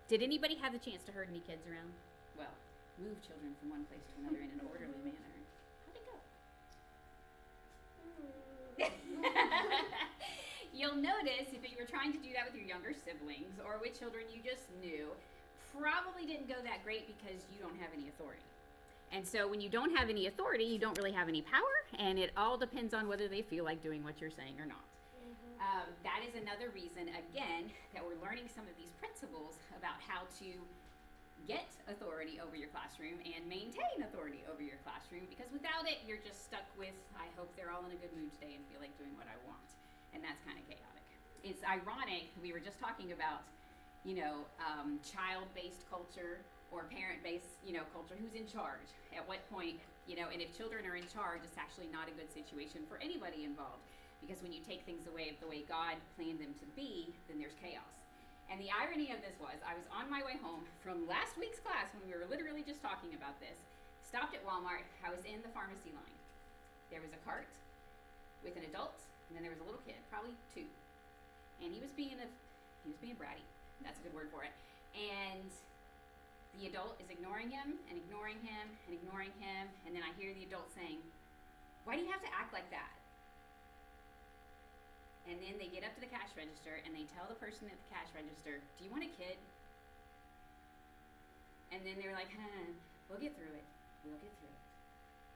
Did anybody have the chance to herd any kids around? Well, move children from one place to another in an orderly manner. How'd it go? You'll notice if you were trying to do that with your younger siblings or with children you just knew, probably didn't go that great because you don't have any authority. And so when you don't have any authority, you don't really have any power, and it all depends on whether they feel like doing what you're saying or not. That is another reason, again, that we're learning some of these principles about how to get authority over your classroom and maintain authority over your classroom, because without it, you're just stuck with, I hope they're all in a good mood today and feel like doing what I want. And that's kind of chaotic. It's ironic, we were just talking about, child-based culture or parent-based, culture, who's in charge, at what point, and if children are in charge, it's actually not a good situation for anybody involved. Because when you take things away the way God planned them to be, then there's chaos. And the irony of this was, I was on my way home from last week's class when we were literally just talking about this, stopped at Walmart, I was in the pharmacy line. There was a cart with an adult, and then there was a little kid, probably 2. And he was being bratty. That's a good word for it. And the adult is ignoring him, and ignoring him, and ignoring him, and then I hear the adult saying, "Why do you have to act like that?" And then they get up to the cash register and they tell the person at the cash register, "Do you want a kid?" And then they're like, "We'll get through it. We'll get through it."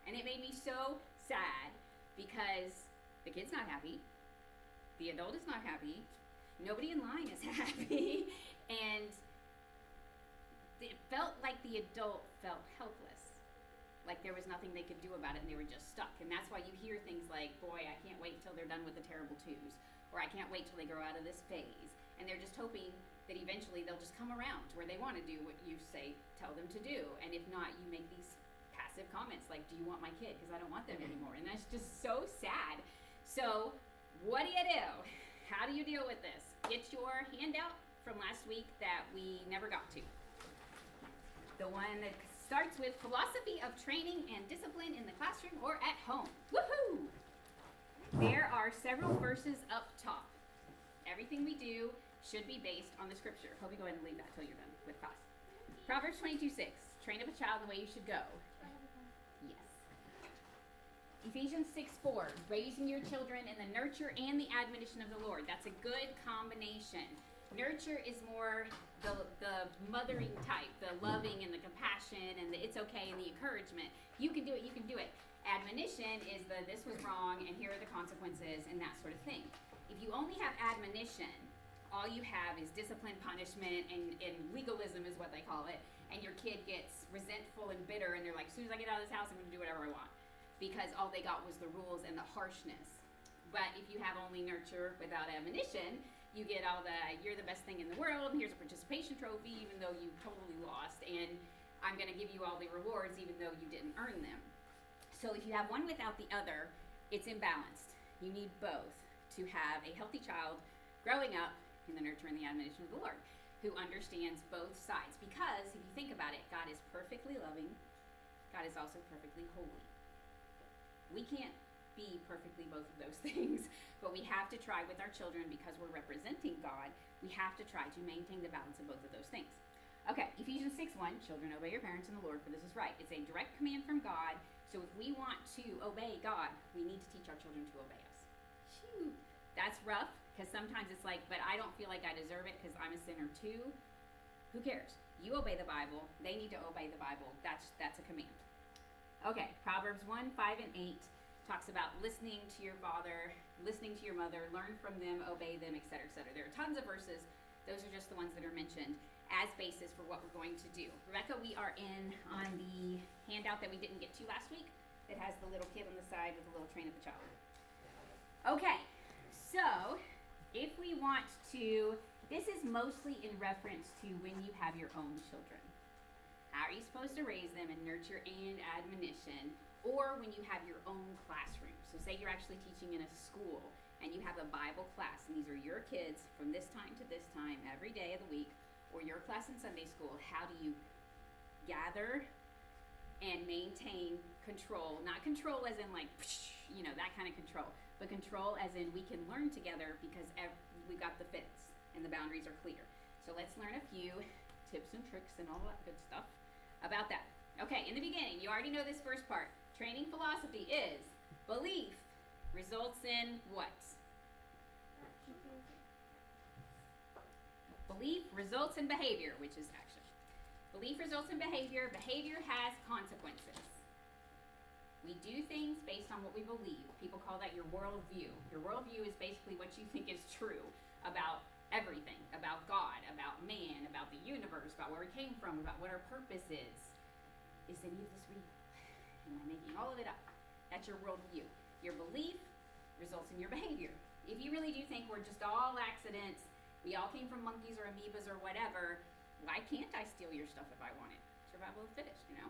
And it made me so sad because the kid's not happy. The adult is not happy. Nobody in line is happy. And it felt like the adult felt helpless. Like there was nothing they could do about it and they were just stuck. And that's why you hear things like, "Boy, I can't wait until they're done with the terrible twos," or "I can't wait till they grow out of this phase." And they're just hoping that eventually they'll just come around to where they want to do what you tell them to do. And if not, you make these passive comments like, "Do you want my kid? Because I don't want them anymore." And that's just so sad. So what do you do? How do you deal with this? Get your handout from last week that we never got to. The one that starts with philosophy of training and discipline in the classroom or at home. Woohoo! There are several verses up top. Everything we do should be based on the scripture. Hope you go ahead and leave that till you're done with class. Proverbs 22:6. Train up a child in the way you should go. Yes. Ephesians 6:4. Raising your children in the nurture and the admonition of the Lord. That's a good combination. Nurture is more the mothering type, the loving and the compassion and the it's okay and the encouragement. You can do it, you can do it. Admonition is the this was wrong and here are the consequences and that sort of thing. If you only have admonition, all you have is discipline, punishment, and legalism is what they call it, and your kid gets resentful and bitter and they're like, "As soon as I get out of this house, I'm going to do whatever I want," because all they got was the rules and the harshness. But if you have only nurture without admonition, you get all the, "You're the best thing in the world, here's a participation trophy even though you totally lost, and I'm going to give you all the rewards even though you didn't earn them." So if you have one without the other, it's imbalanced. You need both to have a healthy child growing up in the nurture and the admonition of the Lord, who understands both sides. Because if you think about it, God is perfectly loving, God is also perfectly holy. We can't be perfectly both of those things, but we have to try with our children, because we're representing God, we have to try to maintain the balance of both of those things. Okay, Ephesians 6:1, children, obey your parents in the Lord, for this is right. It's a direct command from God, so if we want to obey God, we need to teach our children to obey us. Phew, that's rough, because sometimes it's like, "But I don't feel like I deserve it because I'm a sinner too." Who cares? You obey the Bible, they need to obey the Bible. That's a command. Okay, Proverbs 1:5-8 talks about listening to your father, listening to your mother, learn from them, obey them, etc., etc. There are tons of verses. Those are just the ones that are mentioned as basis for what we're going to do. Rebecca, we are on the handout that we didn't get to last week that has the little kid on the side with the little train of the child. Okay, so if we want to, this is mostly in reference to when you have your own children. How are you supposed to raise them in nurture and admonition? Or when you have your own classroom. So say you're actually teaching in a school and you have a Bible class, and these are your kids from this time to this time every day of the week, or your class in Sunday school. How do you gather and maintain control? Not control as in like, that kind of control, but control as in we can learn together because we got the fence and the boundaries are clear. So let's learn a few tips and tricks and all that good stuff about that. Okay, in the beginning, you already know this first part. Training philosophy is belief results in what? Belief results in behavior, which is action. Belief results in behavior. Behavior has consequences. We do things based on what we believe. People call that your worldview. Your worldview is basically what you think is true about everything, about God, about man, about the universe, about where we came from, about what our purpose is. Is any of this real? Am I making all of it up? That's your worldview. Your belief results in your behavior. If you really do think we're just all accidents, we all came from monkeys or amoebas or whatever, why can't I steal your stuff if I want it? Survival of the fittest, you know?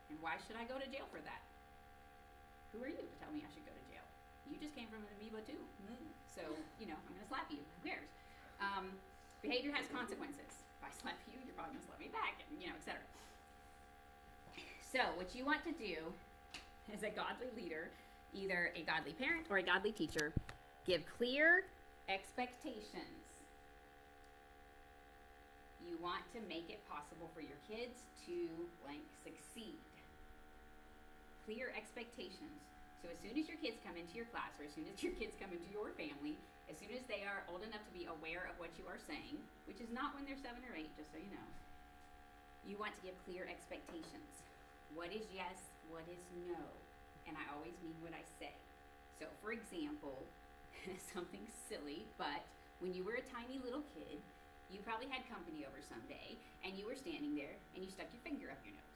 And why should I go to jail for that? Who are you to tell me I should go to jail? You just came from an amoeba too. So, you know, I'm going to slap you. Who cares? Behavior has consequences. If I slap you, you're probably going to slap me back, and, you know, etc. So, what you want to do as a godly leader, either a godly parent or a godly teacher, give clear expectations. You want to make it possible for your kids to blank succeed. Clear expectations. So as soon as your kids come into your class, or as soon as your kids come into your family, as soon as they are old enough to be aware of what you are saying, which is not when they're 7 or 8, just so you know, you want to give clear expectations. What is yes, what is no? And I always mean what I say. So for example, something silly, but when you were a tiny little kid, you probably had company over someday, and you were standing there, and you stuck your finger up your nose.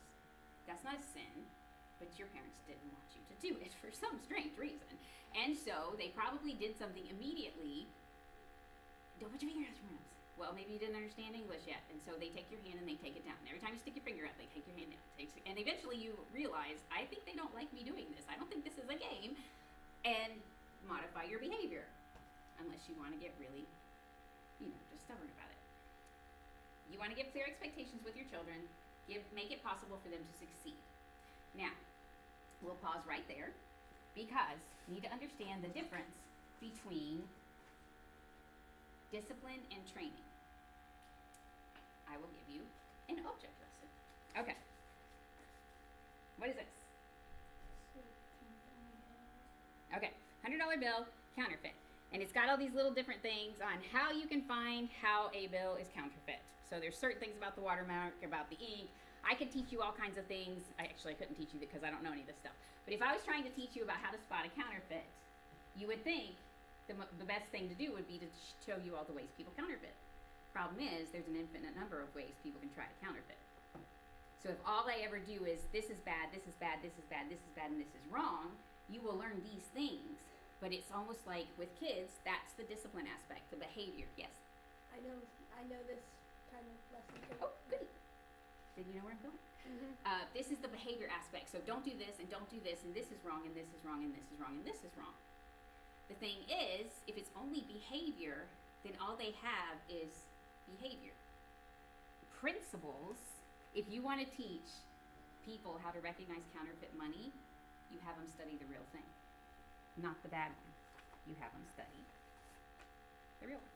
That's not a sin, but your parents didn't want you to do it for some strange reason. And so they probably did something immediately. Don't put your finger up your nose. Well, maybe you didn't understand English yet, and so they take your hand and they take it down. And every time you stick your finger up, they take your hand down. And eventually you realize, I think they don't like me doing this. I don't think this is a game. And modify your behavior. Unless you want to get really, you know, just stubborn about it. You want to give clear expectations with your children. Make it possible for them to succeed. Now, we'll pause right there because you need to understand the difference between discipline and training. I will give you an object lesson. Okay. What is this? Okay, $100 bill, counterfeit. And it's got all these little different things on how you can find how a bill is counterfeit. So there's certain things about the watermark, about the ink. I could teach you all kinds of things. I couldn't teach you because I don't know any of this stuff. But if I was trying to teach you about how to spot a counterfeit, you would think the best thing to do would be to show you all the ways people counterfeit. Problem is, there's an infinite number of ways people can try to counterfeit. So if all I ever do is this is bad, this is bad, this is bad, this is bad, and this is wrong, you will learn these things. But it's almost like with kids, that's the discipline aspect, the behavior. Yes? I know this kind of lesson too. Oh, goody. Did you know where I'm going? Mm-hmm. This is the behavior aspect. So don't do this, and don't do this, and this is wrong, and this is wrong, and this is wrong, and this is wrong. The thing is, if it's only behavior, then all they have is behavior. Principles, if you want to teach people how to recognize counterfeit money, you have them study the real thing. Not the bad one. You have them study the real one.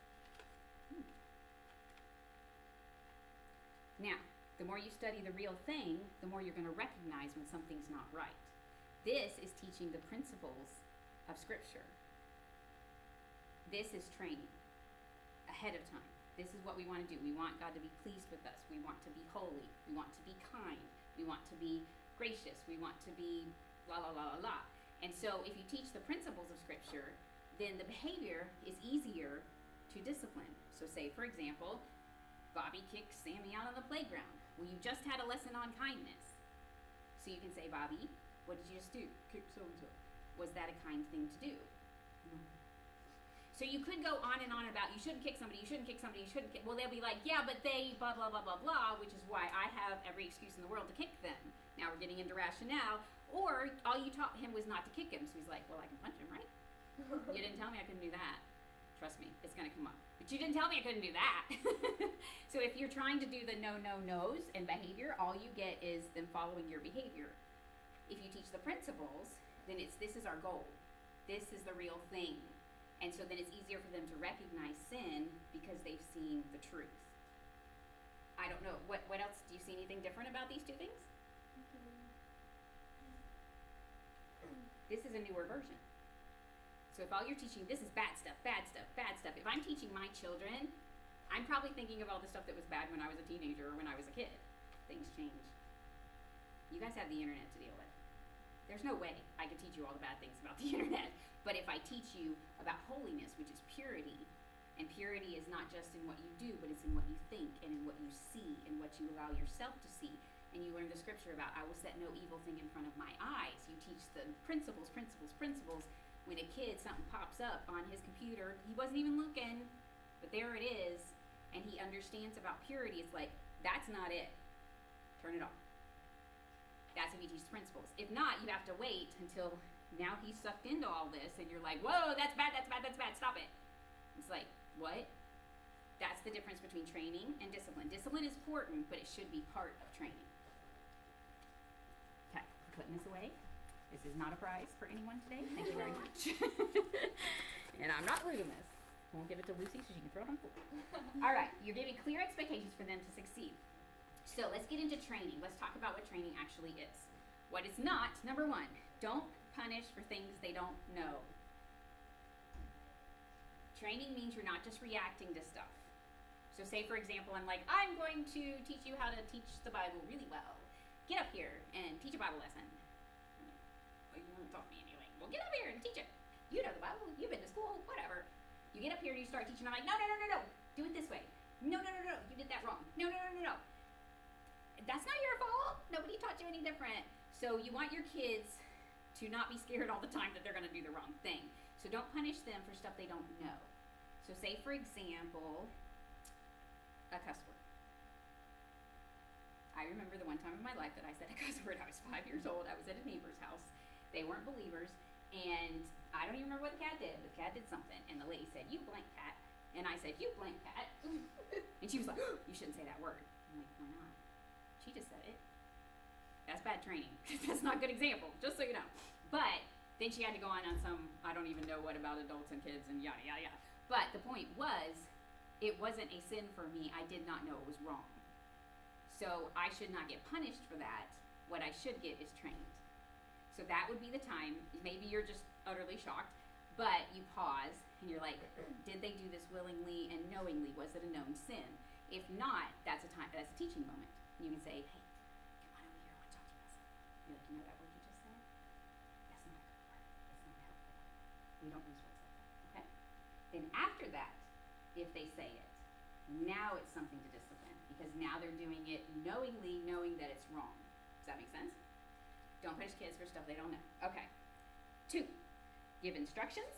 Now, the more you study the real thing, the more you're going to recognize when something's not right. This is teaching the principles of Scripture. This is training ahead of time. This is what we want to do. We want God to be pleased with us. We want to be holy. We want to be kind. We want to be gracious. We want to be la la la la la. And so if you teach the principles of Scripture, then the behavior is easier to discipline. So say, for example, Bobby kicks Sammy out on the playground. Well, you just had a lesson on kindness. So you can say, Bobby, what did you just do? Kick so-and-so. Was that a kind thing to do? So you could go on and on about you shouldn't kick somebody, you shouldn't kick somebody, you shouldn't kick. Well, they'll be like, yeah, but they blah, blah, blah, blah, blah, which is why I have every excuse in the world to kick them. Now we're getting into rationale. Or all you taught him was not to kick him. So he's like, well, I can punch him, right? You didn't tell me I couldn't do that. Trust me, it's going to come up. But you didn't tell me I couldn't do that. So if you're trying to do the no, no, no's and behavior, all you get is them following your behavior. If you teach the principles, then this is our goal. This is the real thing. And so then it's easier for them to recognize sin because they've seen the truth. I don't don't know. What else? Do you see anything different about these two things? This is a newer version. So if all you're teaching, this is bad stuff, bad stuff, bad stuff. If I'm teaching my children, I'm probably thinking of all the stuff that was bad when I was a teenager or when I was a kid. Things change. You guys have the internet to deal with. There's no way I could teach you all the bad things about the internet. But if I teach you about holiness, which is purity, and purity is not just in what you do, but it's in what you think and in what you see and what you allow yourself to see. And you learn the scripture about, I will set no evil thing in front of my eyes. You teach the principles. When a kid, something pops up on his computer, he wasn't even looking, but there it is, and he understands about purity. It's like, that's not it. Turn it off. That's if he teaches principles. If not, you have to wait until now he's sucked into all this, and you're like, whoa, that's bad, stop it. It's like, what? That's the difference between training and discipline. Discipline is important, but it should be part of training. Okay, I'm putting this away. This is not a prize for anyone today. Thank you very much. And I'm not losing this. Won't give it to Lucy so she can throw it on the floor. All right, you're giving clear expectations for them to succeed. So let's get into training. Let's talk about what training actually is. What it's not, number one, don't punish for things they don't know. Training means you're not just reacting to stuff. So say, for example, I'm like, I'm going to teach you how to teach the Bible really well. Get up here and teach a Bible lesson. Well, you won't talk to me anyway. Well, get up here and teach it. You know the Bible. You've been to school. Whatever. You get up here and you start teaching. I'm like, no. Do it this way. No. You did that wrong. No. That's not your fault. Nobody taught you any different. So you want your kids to not be scared all the time that they're going to do the wrong thing. So don't punish them for stuff they don't know. So say, for example, a cuss word. I remember the one time in my life that I said a cuss word. I was 5 years old. I was at a neighbor's house. They weren't believers. And I don't even remember what the cat did. The cat did something. And the lady said, you blank cat. And I said, you blank cat. And she was like, you shouldn't say that word. I'm like, why not? She just said it. That's bad training. That's not a good example, just so you know. But then she had to go on some, I don't even know what about adults and kids and yada, yada, yada. But the point was, it wasn't a sin for me. I did not know it was wrong. So I should not get punished for that. What I should get is trained. So that would be the time, maybe you're just utterly shocked, but you pause and you're like, did they do this willingly and knowingly? Was it a known sin? If not, that's a teaching moment. You can say, hey, come on over here, I want to talk to you about something. You're like, you know that word you just said? That's not a good word. It's not a helpful word. We don't use words like that, okay? Then after that, if they say it, now it's something to discipline, because now they're doing it knowingly, knowing that it's wrong. Does that make sense? Don't punish kids for stuff they don't know. Okay. 2, give instructions.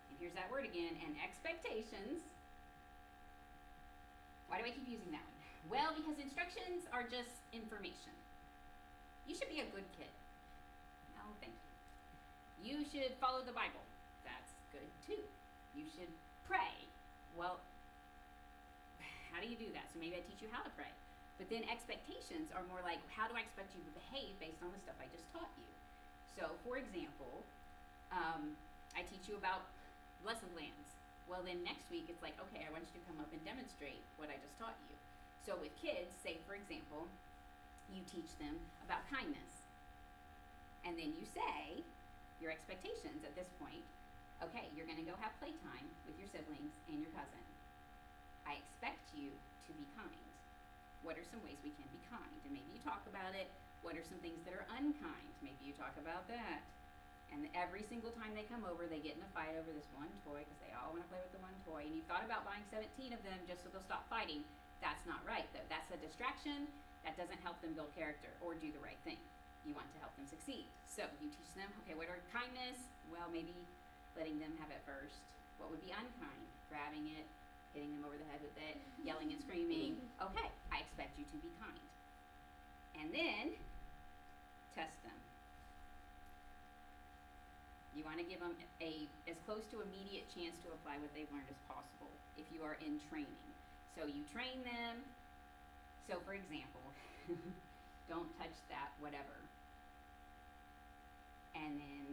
And here's that word again, and expectations. Why do I keep using that one? Well, because instructions are just information. You should be a good kid. Oh, thank you. You should follow the Bible. That's good too. You should pray. Well, how do you do that? So maybe I teach you how to pray. But then expectations are more like, how do I expect you to behave based on the stuff I just taught you? So, for example, I teach you about lesson plans. Well, then next week it's like, okay, I want you to come up and demonstrate what I just taught you. So with kids, say, for example, you teach them about kindness. And then you say your expectations at this point. Okay, you're going to go have playtime with your siblings and your cousin. I expect you to be kind. What are some ways we can be kind? And maybe you talk about it. What are some things that are unkind? Maybe you talk about that. And every single time they come over, they get in a fight over this one toy because they all want to play with the one toy. And you thought about buying 17 of them just so they'll stop fighting. That's not right, though. That's a distraction. That doesn't help them build character or do the right thing. You want to help them succeed. So you teach them, okay, what are kindness? Well, maybe letting them have it first. What would be unkind? Grabbing it, hitting them over the head with it, yelling and screaming. Okay, I expect you to be kind. And then, test them. You want to give them as close to immediate chance to apply what they've learned as possible if you are in training. So you train them. So for example, don't touch that whatever. And then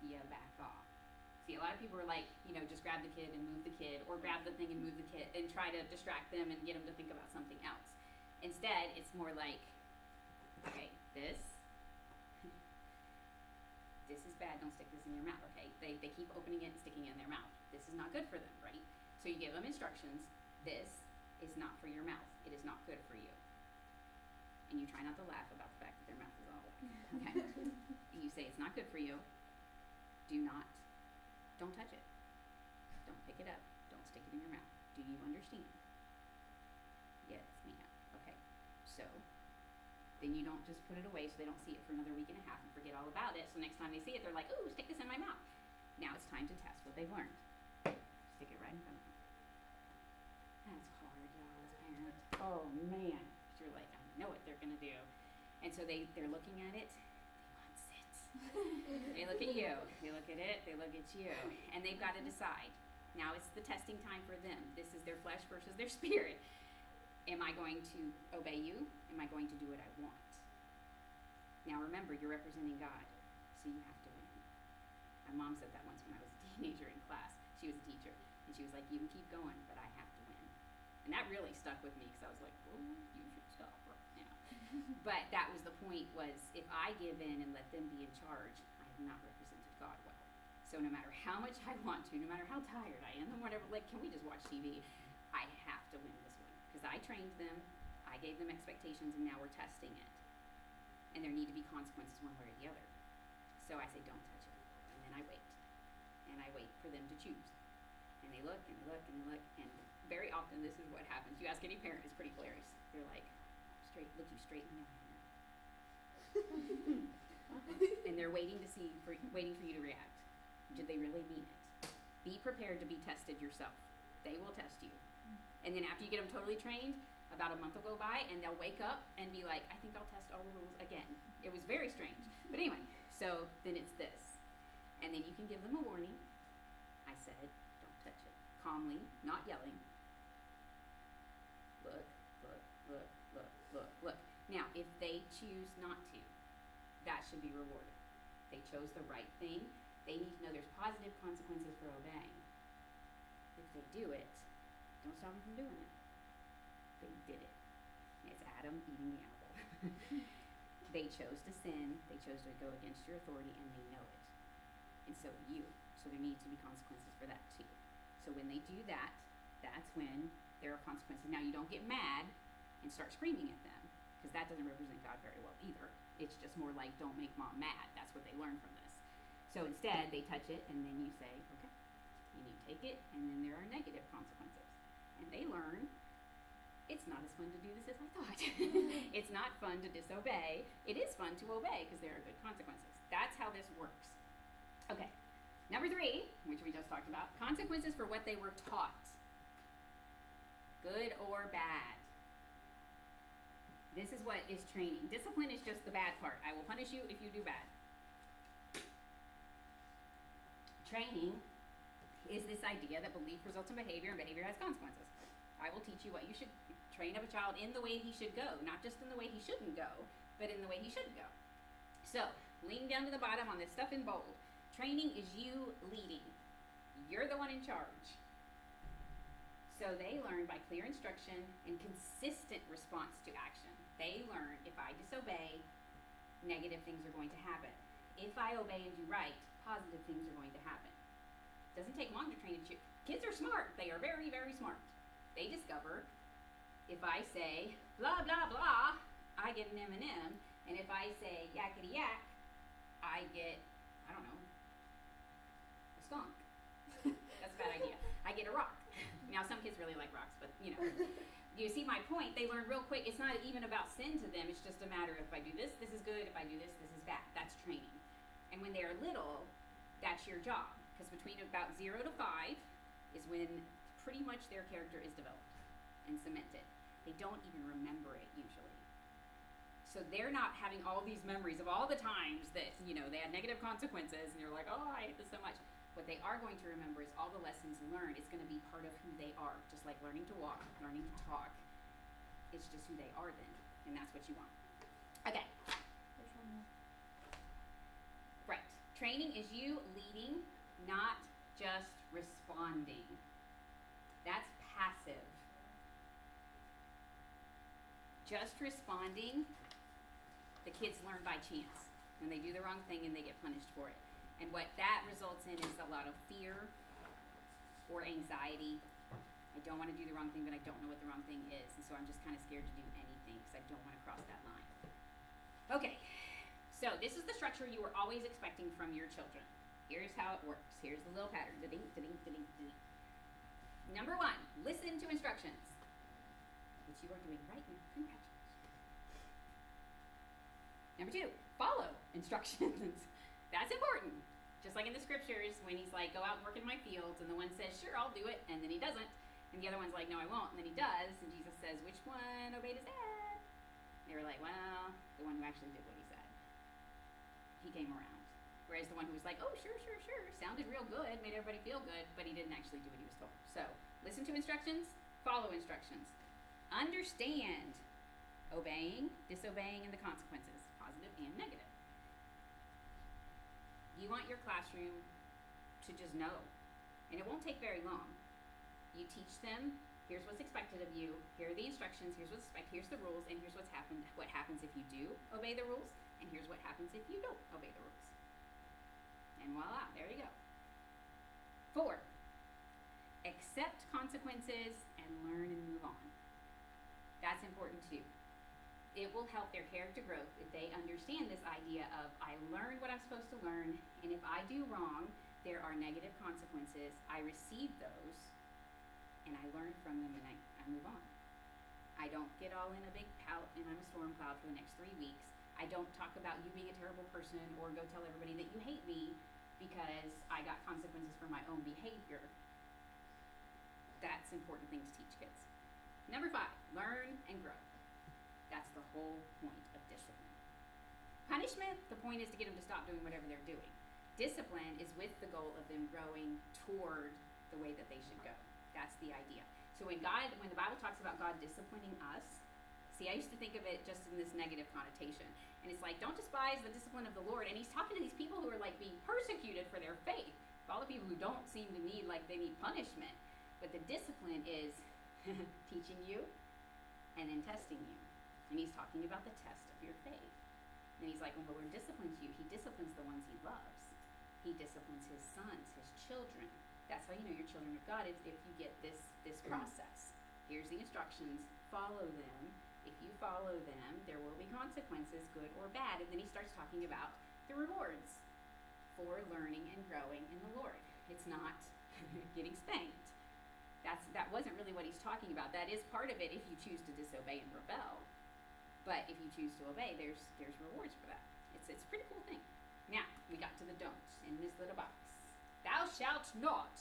you back off. See, a lot of people are like, just grab the kid and move the kid, or grab the thing and move the kid and try to distract them and get them to think about something instead, it's more like, okay, this is bad, don't stick this in your mouth, okay? They keep opening it and sticking it in their mouth. This is not good for them, right? So you give them instructions. This is not for your mouth. It is not good for you. And you try not to laugh about the fact that their mouth is all black, okay? You say it's not good for you. Don't touch it. Don't pick it up. Don't stick it in your mouth. Do you understand? Yes, ma'am. Okay. So then you don't just put it away so they don't see it for another week and a half and forget all about it. So next time they see it, they're like, ooh, stick this in my mouth. Now it's time to test what they've learned. Stick it right in front of them. That's hard, y'all, as parents. Oh, man. You're like, I know what they're going to do. And so they're looking at it. They want sits. They look at you. They look at it. They look at you. And they've got to decide. Now it's the testing time for them. This is their flesh versus their spirit. Am I going to obey you? Am I going to do what I want? Now remember, you're representing God, so you have to win. My mom said that once when I was a teenager in class. She was a teacher, and she was like, you can keep going, but I have to win. And that really stuck with me, because I was like, oh, you should stop right now. But that was the point, was if I give in and let them be in charge, I have not represented God well. So no matter how much I want to, no matter how tired I am, and whatever, like, can we just watch TV? I have to win this one. Because I trained them, I gave them expectations, and now we're testing it. And there need to be consequences one way or the other. So I say, don't touch it. And then I wait. And I wait for them to choose. And they look, and they look, and they look, and very often this is what happens. You ask any parent, it's pretty hilarious. They're like, look you straight in the eye. And they're waiting for you to react. Did they really mean it? Be prepared to be tested yourself. They will test you. And then after you get them totally trained, about a month will go by, and they'll wake up and be like, I think I'll test all the rules again. It was very strange. But anyway, so then it's this. And then you can give them a warning. I said, don't touch it. Calmly, not yelling. Look, look, look, look, look, look. Now, if they choose not to, that should be rewarded. They chose the right thing. They need to know there's positive consequences for obeying. If they do it, don't stop them from doing it. They did it. It's Adam eating the apple. They chose to sin. They chose to go against your authority, and they know it. And so do you. So there needs to be consequences for that too. So when they do that, that's when there are consequences. Now you don't get mad and start screaming at them, because that doesn't represent God very well either. It's just more like, don't make mom mad. That's what they learn from this. So instead, they touch it, and then you say, okay. And you take it, and then there are negative consequences. And they learn, it's not as fun to do this as I thought. It's not fun to disobey. It is fun to obey, because there are good consequences. That's how this works. Okay. Number 3, which we just talked about, consequences for what they were taught. Good or bad. This is what is training. Discipline is just the bad part. I will punish you if you do bad. Training is this idea that belief results in behavior, and behavior has consequences. I will teach you what you should train up a child in the way he should go, not just in the way he shouldn't go, but in the way he should go. So, lean down to the bottom on this stuff in bold. Training is you leading. You're the one in charge. So they learn by clear instruction and consistent response to action. They learn, if I disobey, negative things are going to happen. If I obey and do right, positive things are going to happen. It doesn't take long to train a child. Kids are smart. They are very, very smart. They discover, if I say, blah, blah, blah, I get an M&M. And if I say, yakety yak, I get, I don't know, a skunk. That's a bad idea. I get a rock. Now, some kids really like rocks, but, you know. You see my point? They learn real quick. It's not even about sin to them. It's just a matter of, if I do this, this is good. If I do this, this is bad. That's training. And when they're little, that's your job. Because between about 0 to 5 is when pretty much their character is developed and cemented. They don't even remember it usually. So they're not having all these memories of all the times that, you know, they had negative consequences and you're like, oh, I hate this so much. What they are going to remember is all the lessons learned. It's going to be part of who they are, just like learning to walk, learning to talk. It's just who they are then, and that's what you want. Okay. There's one more. Right. Training is you leading, not just responding. That's passive. just responding, the kids learn by chance. When they do the wrong thing and they get punished for it. And what that results in is a lot of fear or anxiety. I don't want to do the wrong thing, but I don't know what the wrong thing is. And so I'm just kind of scared to do anything because I don't want to cross that line. Okay, so this is the structure you were always expecting from your children. Here's how it works. Here's the little pattern. Da-ding, da-ding, da-ding, da-ding. Number 1, listen to instructions, which you are doing right now. Congratulations. Number 2, follow instructions. That's important. Just like in the scriptures when he's like, go out and work in my fields, and the one says, sure, I'll do it, and then he doesn't. And the other one's like, no, I won't, and then he does. And Jesus says, which one obeyed his dad? They were like, well, the one who actually did what he said. He came around. Whereas the one who was like, oh, sure, sounded real good, made everybody feel good, but he didn't actually do what he was told. So, listen to instructions, follow instructions. Understand obeying, disobeying, and the consequences, positive and negative. You want your classroom to just know, and it won't take very long. You teach them, here's what's expected of you, here are the instructions, here's the rules, and here's what happens if you do obey the rules, and here's what happens if you don't obey the rules. And voila, there you go. 4, accept consequences and learn and move on. That's important too. It will help their character growth if they understand this idea of, I learned what I'm supposed to learn, and if I do wrong, there are negative consequences. I receive those, and I learn from them, and I move on. I don't get all in a big pout, and I'm a storm cloud for the next 3 weeks. I don't talk about you being a terrible person or go tell everybody that you hate me because I got consequences for my own behavior. That's important thing to teach kids. Number 5, learn and grow. That's the whole point of discipline. Punishment, the point is to get them to stop doing whatever they're doing. Discipline is with the goal of them growing toward the way that they should go. That's the idea. So when the Bible talks about God disciplining us, see, I used to think of it just in this negative connotation. And it's like, don't despise the discipline of the Lord. And he's talking to these people who are like being persecuted for their faith. All the people who don't seem to need, like they need punishment. But the discipline is teaching you and then testing you. And he's talking about the test of your faith. And he's like, when the Lord disciplines you, he disciplines the ones he loves. He disciplines his sons, his children. That's how you know you're children of God, is if you get this process. Here's the instructions, follow them. If you follow them, there will be consequences, good or bad. And then he starts talking about the rewards for learning and growing in the Lord. It's not getting spanked. That wasn't really what he's talking about. That is part of it if you choose to disobey and rebel. But if you choose to obey, there's rewards for that. It's a pretty cool thing. Now, we got to the don'ts in this little box. Thou shalt not.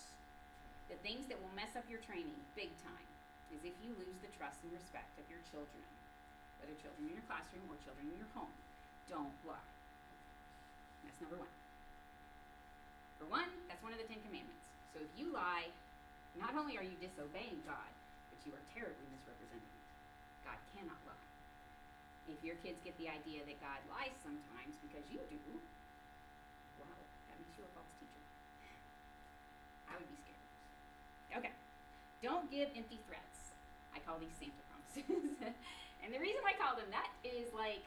The things that will mess up your training big time is if you lose the trust and respect of your children, whether children in your classroom or children in your home. Don't lie. That's number 1. For one, that's one of the 10 Commandments. So if you lie, not only are you disobeying God, but you are terribly misrepresenting it. God cannot lie. If your kids get the idea that God lies sometimes because you do, wow, that makes you a false teacher. I would be scared. Okay. Don't give empty threats. I call these Santa promises. And the reason I call them that is like,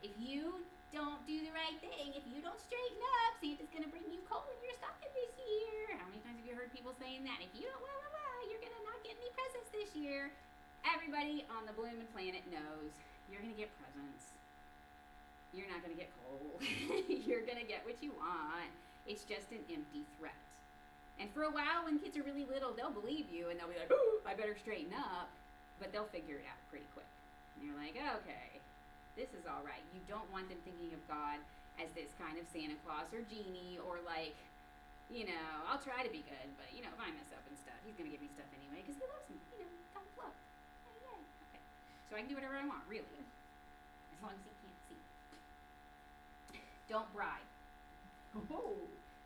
if you don't do the right thing, if you don't straighten up, Santa's going to bring you coal in your stocking this year. How many times have you heard people saying that? If you don't, you're going to not get any presents this year. Everybody on the blooming planet knows you're going to get presents. You're not going to get coal. You're going to get what you want. It's just an empty threat. And for a while, when kids are really little, they'll believe you and they'll be like, oh, I better straighten up. But they'll figure it out pretty quick. And you're like, okay, this is all right. You don't want them thinking of God as this kind of Santa Claus or genie or like, I'll try to be good, but, if I mess up and stuff, he's going to give me stuff anyway because he loves me. God's love. Yay. Okay. So I can do whatever I want, really. As long as he can't see. Don't bribe. Oh.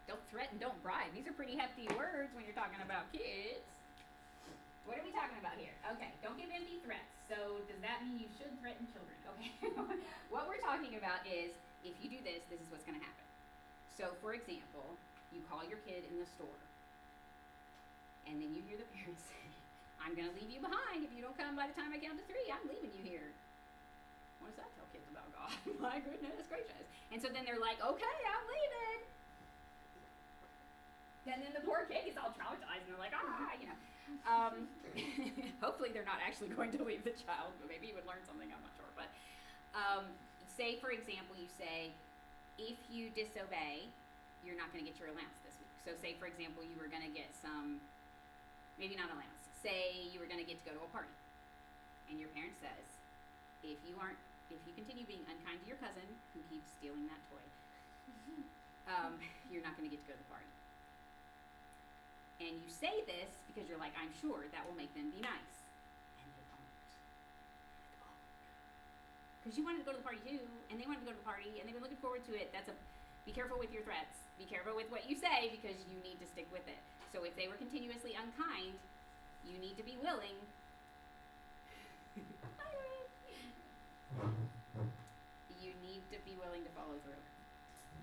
Don't threaten, don't bribe. These are pretty hefty words when you're talking about kids. What are we talking about here? Okay, don't give empty threats. So does that mean you should threaten children? Okay. What we're talking about is, if you do this, this is what's going to happen. So, for example, you call your kid in the store, and then you hear the parents say, I'm going to leave you behind. If you don't come by the time I count to 3, I'm leaving you here. my goodness gracious. And so then they're like, okay, I'm leaving. And then the poor kid is all traumatized and they're like, hopefully they're not actually going to leave the child, but maybe he would learn something, I'm not sure. But say, for example, you say, if you disobey, you're not going to get your allowance this week. So say, for example, you were going to get some, maybe not allowance, say you were going to get to go to a party. And your parent says, if you continue being unkind to your cousin who keeps stealing that toy, you're not going to get to go to the party. And you say this because you're like, I'm sure that will make them be nice. And they won't. Because you wanted to go to the party too, and they wanted to go to the party, and they've been looking forward to it. Be careful with your threats. Be careful with what you say, because you need to stick with it. So if they were continuously unkind, you need to be willing. You need to be willing to follow through.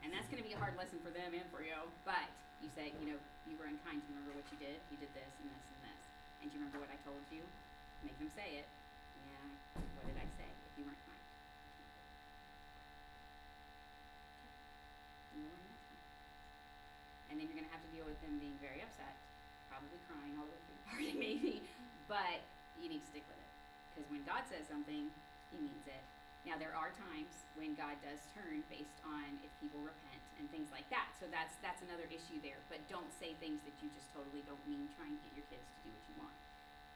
And that's going to be a hard lesson for them and for you. But you say, you were unkind. Do you remember what you did? You did this and this and this. And do you remember what I told you? Make them say it. Yeah, what did I say if you weren't kind? And then you're going to have to deal with them being very upset, probably crying all the way through the party maybe, but you need to stick with it. Because when God says something, he means it. Now there are times when God does turn based on if people repent and things like that. So that's another issue there. But don't say things that you just totally don't mean, trying to get your kids to do what you want.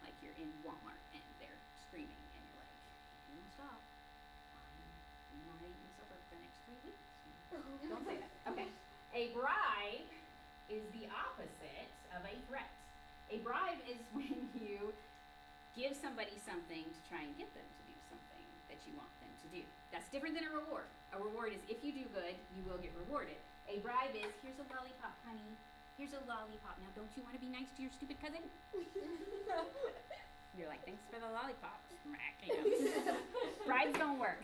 Like you're in Walmart and they're screaming and you're like, you don't stop. I'm not eating supper for the next 3 weeks. Don't say that. Okay. A bribe is the opposite of a threat. A bribe is when you give somebody something to try and get them to do something that you want them to do. That's different than a reward. A reward is if you do good, you will get rewarded. A bribe is, here's a lollipop, honey. Here's a lollipop. Now, don't you want to be nice to your stupid cousin? You're like, thanks for the lollipop. Smack. Bribes don't work.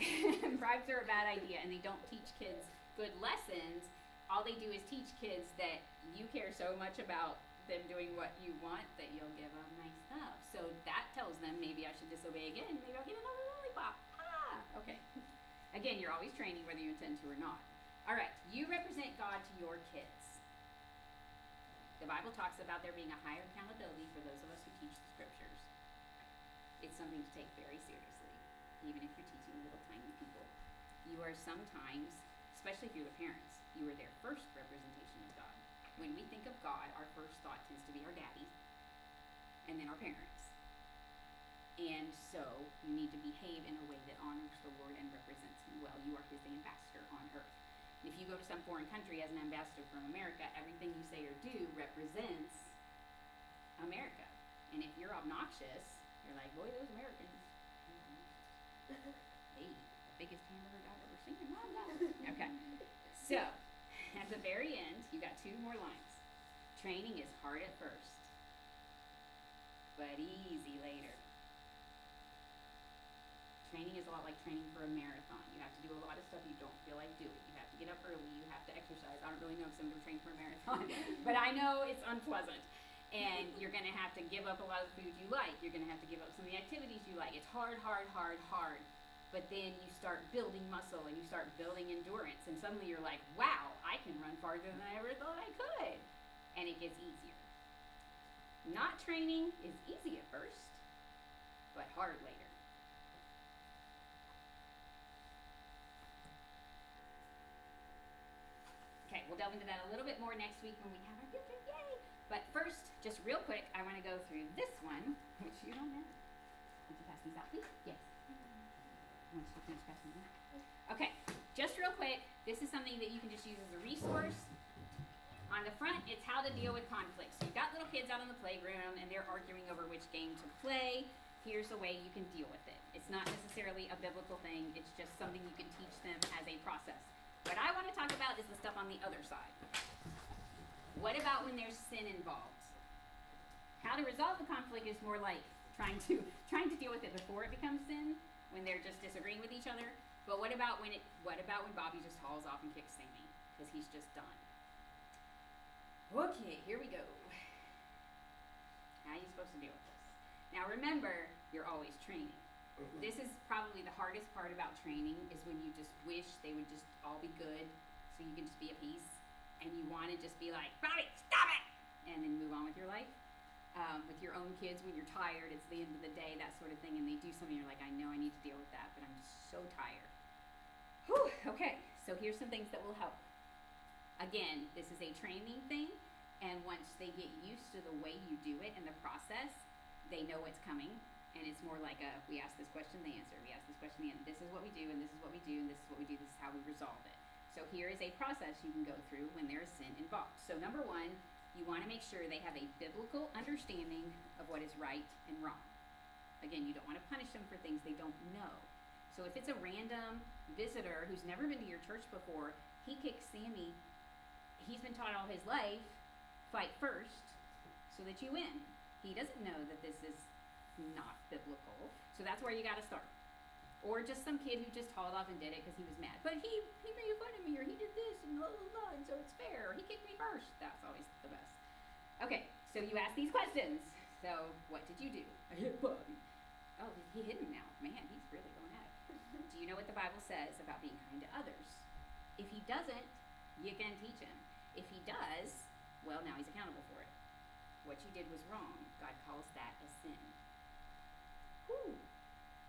Bribes are a bad idea, and they don't teach kids good lessons. All they do is teach kids that you care so much about them doing what you want that you'll give them nice stuff. So that tells them maybe I should disobey again. Maybe I'll get another lollipop. Okay. Again, you're always training whether you intend to or not. All right, you represent God to your kids. The Bible talks about there being a higher accountability for those of us who teach the scriptures. It's something to take very seriously, even if you're teaching little tiny people. You are sometimes, especially if you're the parents, you are their first representation of God. When we think of God, our first thought tends to be our daddies, and then our parents. And so you need to behave in a way that honors the Lord and represents him well. You are his ambassador on earth. And if you go to some foreign country as an ambassador from America, everything you say or do represents America. And if you're obnoxious, you're like, boy, those Americans. Hey, the biggest hamburger I've ever seen in my life. Okay. So, at the very end, you got 2 more lines. Training is hard at first, but easy later. Training is a lot like training for a marathon. You have to do a lot of stuff you don't feel like doing. You have to get up early. You have to exercise. I don't really know because I'm going to train for a marathon, but I know it's unpleasant. And you're going to have to give up a lot of the food you like. You're going to have to give up some of the activities you like. It's hard, hard, hard, hard. But then you start building muscle and you start building endurance. And suddenly you're like, wow, I can run farther than I ever thought I could. And it gets easier. Not training is easy at first, but hard later. Okay, we'll delve into that a little bit more next week when we have our gift. Yay! But first, just real quick, I want to go through this one, which you don't have. Would you pass these out, please? Yes. Want you to finish passing them out? Okay, just real quick, this is something that you can just use as a resource. On the front, it's how to deal with conflict. So you've got little kids out on the playground, and they're arguing over which game to play. Here's a way you can deal with it. It's not necessarily a biblical thing. It's just something you can teach them as a process. What I want to talk about is the stuff on the other side. What about when there's sin involved? How to resolve the conflict is more like trying to deal with it before it becomes sin, when they're just disagreeing with each other. But what about when Bobby just hauls off and kicks Sammy because he's just done? Okay, here we go. How are you supposed to deal with this? Now remember, you're always training. This is probably the hardest part about training is when you just wish they would just all be good so you can just be at peace. And you want to just be like, Bobby, stop it! And then move on with your life. With your own kids, when you're tired, it's the end of the day, that sort of thing, and they do something, you're like, I know I need to deal with that, but I'm so tired. Whew, okay, so here's some things that will help. Again, this is a training thing, and once they get used to the way you do it and the process, they know what's coming, and it's more like we ask this question, they answer, we ask this question, the answer. This is what we do, and this is what we do, and this is what we do, this is how we resolve it. So here is a process you can go through when there is sin involved. So number one, you want to make sure they have a biblical understanding of what is right and wrong. Again, you don't want to punish them for things they don't know. So if it's a random visitor who's never been to your church before, he kicks Sammy, he's been taught all his life, fight first so that you win. He doesn't know that this is not biblical. So that's where you got to start. Or just some kid who just hauled off and did it because he was mad. But he made fun of me, or he did this, and blah, blah, blah, and so it's fair. Or he kicked me first. That's always the best. Okay, so you ask these questions. So, what did you do? I hit Bobby. Oh, he hit him now. Man, he's really going at it. Do you know what the Bible says about being kind to others? If he doesn't, you can teach him. If he does, well, now he's accountable for it. What you did was wrong. God calls that a sin. Whew.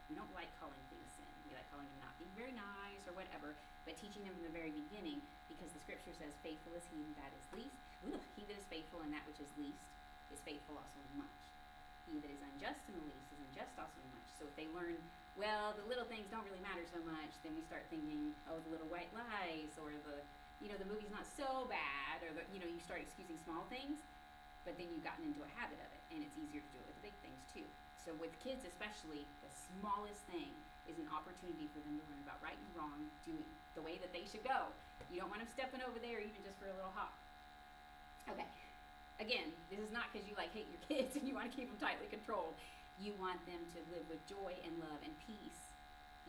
We don't like calling things sin. We like calling them not being very nice or whatever, but teaching them from the very beginning, because the scripture says, faithful is he that is least. He that is faithful in that which is least is faithful also in much. He that is unjust in the least is unjust also in much. So if they learn, well, the little things don't really matter so much, then we start thinking, oh, the little white lies, or the movie's not so bad, or you start excusing small things, but then you've gotten into a habit of it, and it's easier to do it with the big things too. So with kids especially, the smallest thing is an opportunity for them to learn about right and wrong, doing the way that they should go. You don't want them stepping over there even just for a little hop. Okay. Again, this is not because you hate your kids and you want to keep them tightly controlled. You want them to live with joy and love and peace.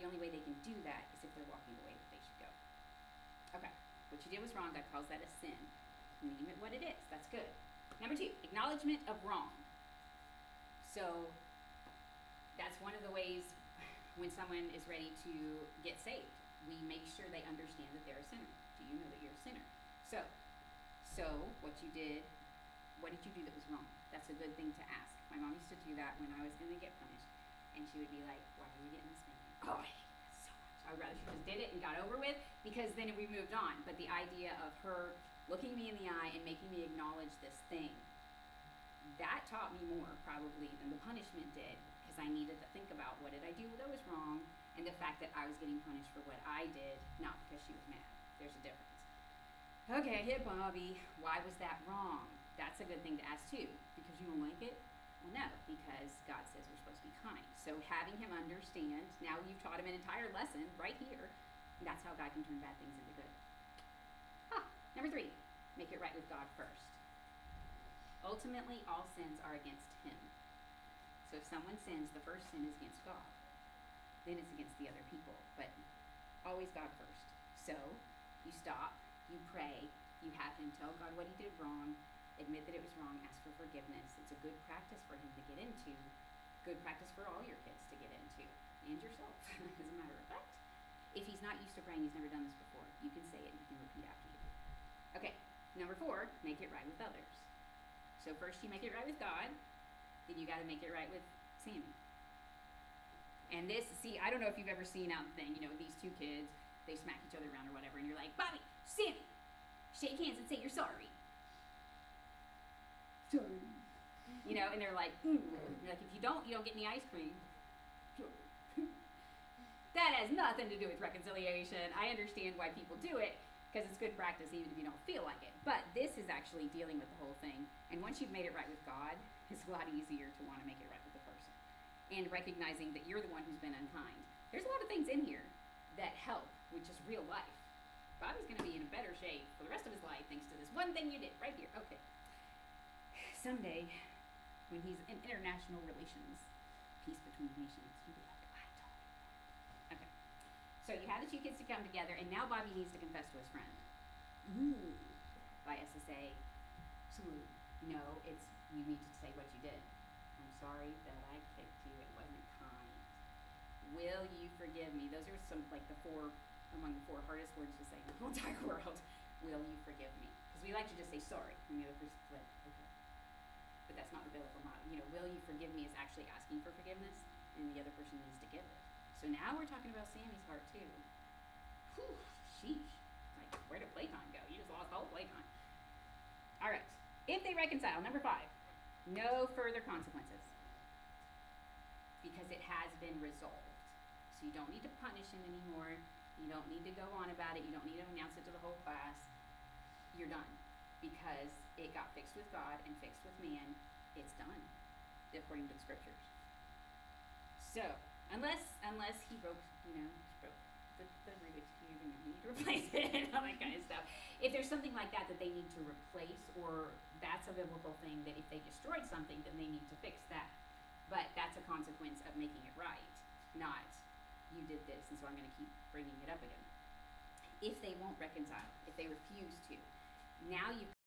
The only way they can do that is if they're walking the way that they should go. Okay. What you did was wrong. God calls that a sin. Name it what it is. That's good. Number 2, acknowledgement of wrong. So that's one of the ways when someone is ready to get saved. We make sure they understand that they're a sinner. Do you know that you're a sinner? So what you did, what did you do that was wrong? That's a good thing to ask. My mom used to do that when I was going to get punished. And she would be like, why are you getting the spanking? Oh, I hate that so much. I'd rather she just did it and got over with, because then we moved on. But the idea of her looking me in the eye and making me acknowledge this thing, that taught me more probably than the punishment did, because I needed to think about what did I do that was wrong, and the fact that I was getting punished for what I did, not because she was mad. There's a difference. Okay, I hit Bobby. Why was that wrong? That's a good thing to ask too. Because you don't like it? Well, no, because God says we're supposed to be kind. So having him understand, now you've taught him an entire lesson right here. That's how God can turn bad things into good. Number 3, make it right with God first. Ultimately, all sins are against him. So if someone sins, the first sin is against God. Then it's against the other people. But always God first. So you stop, you pray, you have him tell God what he did wrong, admit that it was wrong, ask for forgiveness. It's a good practice for him to get into. Good practice for all your kids to get into. And yourself, as a matter of fact. If he's not used to praying, he's never done this before, you can say it and he can repeat after you. Okay, number 4, make it right with others. So first you make it right with God, then you got to make it right with Sammy. And this, I don't know if you've ever seen out the thing, these two kids, they smack each other around or whatever, and you're like, Bobby, Sammy, shake hands and say you're sorry. Sorry. And they're like, ooh. You're like, if you don't get any ice cream. That has nothing to do with reconciliation. I understand why people do it, because it's good practice even if you don't feel like it. But this is actually dealing with the whole thing. And once you've made it right with God, it's a lot easier to want to make it right with the person. And recognizing that you're the one who's been unkind. There's a lot of things in here that help with just real life. Bobby's going to be in a better shape for the rest of his life thanks to this one thing you did right here. Okay. Someday, when he's in international relations, peace between nations, he'll be like, I told him. Okay. So you have the two kids to come together, and now Bobby needs to confess to his friend. Ooh. By SSA. So, no, you need to say what you did. I'm sorry that I kicked you. It wasn't kind. will you forgive me? Those are some, like, among the four hardest words to say in the whole entire world. Will you forgive me? Because we like to just say sorry, and the other person's like, okay. But that's not the biblical model. Will you forgive me is actually asking for forgiveness, and the other person needs to give it. So now we're talking about Sammy's heart too. Whew, sheesh. Like, where did playtime go? You just lost all playtime. All right. If they reconcile, number 5, no further consequences. Because it has been resolved. So you don't need to punish him anymore. You don't need to go on about it. You don't need to announce it to the whole class. You're done. Because it got fixed with God and fixed with man. It's done. According to the scriptures. So, unless he broke the Rubik's Cube and you need to replace it and all that kind of stuff. If there's something like that they need to replace, or that's a biblical thing that if they destroyed something, then they need to fix that. But that's a consequence of making it right, not you did this, and so I'm going to keep bringing it up again. If they won't reconcile, if they refuse to, now you've